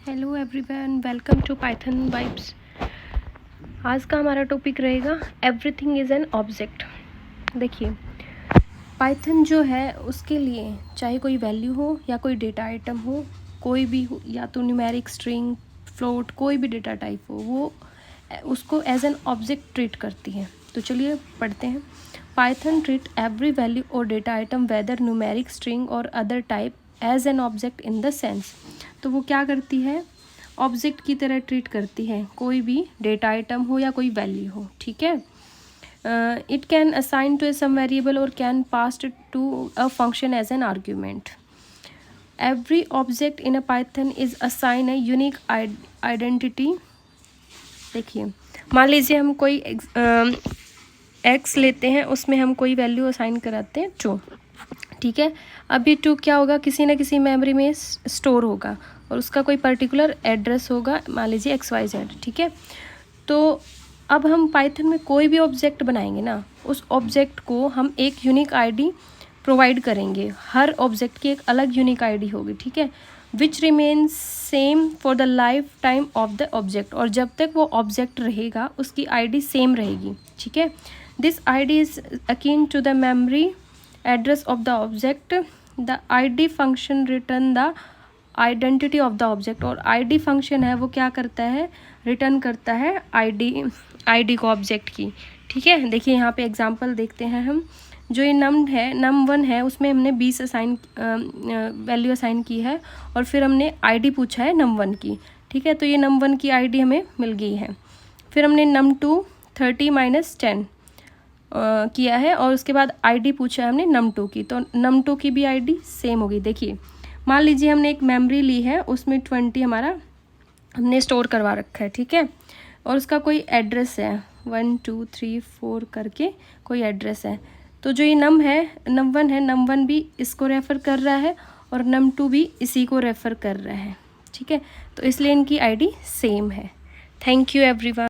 Hello everyone, welcome to Python vibes. आज का हमारा टॉपिक रहेगा एवरीथिंग इज़ एन ऑब्जेक्ट। देखिए, पाइथन जो है उसके लिए चाहे कोई वैल्यू हो या कोई डेटा आइटम हो, कोई भी हो, या तो न्यूमेरिक, स्ट्रिंग, फ्लोट, कोई भी डेटा टाइप हो, वो उसको एज एन ऑब्जेक्ट ट्रीट करती है। तो चलिए पढ़ते हैं। पाइथन ट्रीट एवरी वैल्यू और data item whether numeric, string और other type as an object in the sense. तो वो क्या करती है, ऑब्जेक्ट की तरह ट्रीट करती है, कोई भी डेटा आइटम हो या कोई वैल्यू हो। ठीक है। It can assign to some variable और can pass to a function as an argument. Every object in a Python is assign a unique identity. देखिए, मान लीजिए हम कोई एक्स लेते हैं, उसमें हम कोई वैल्यू असाइन कराते हैं 2। ठीक है। अभी 2 क्या होगा, किसी न किसी मेमोरी में स्टोर होगा और उसका कोई पर्टिकुलर एड्रेस होगा, मान लीजिए XYZ। ठीक है। तो अब हम पाइथन में कोई भी ऑब्जेक्ट बनाएंगे ना, उस ऑब्जेक्ट को हम एक यूनिक आईडी प्रोवाइड करेंगे। हर ऑब्जेक्ट की एक अलग यूनिक आईडी होगी। ठीक है। Which remains same for the life time of the object. और जब तक वो ऑब्जेक्ट रहेगा उसकी आईडी सेम रहेगी। ठीक है। This ID is akin to the memory address of the object. The id function return the identity of the object. और id फंक्शन है वो क्या करता है, रिटर्न करता है id को ऑब्जेक्ट की। ठीक है। देखिए यहाँ पे एग्जांपल देखते हैं हम। जो ये num1 है उसमें हमने 20 वैल्यू असाइन की है और फिर हमने id पूछा है num1 की। ठीक है। तो ये num1 की id हमें मिल गई है। फिर हमने num2 30 - 10 किया है और उसके बाद आईडी पूछा है हमने num2 की, तो num2 की भी आईडी सेम होगी। देखिए, मान लीजिए हमने एक मेमोरी ली है, उसमें 20 हमारा हमने स्टोर करवा रखा है। ठीक है। और उसका कोई एड्रेस है 1 2 3 4 करके कोई एड्रेस है। तो जो ये num1 है, num1 भी इसको रेफ़र कर रहा है और num2 भी इसी को रेफ़र कर रहा है। ठीक है। तो इसलिए इनकी आईडी सेम है। Thank you everyone.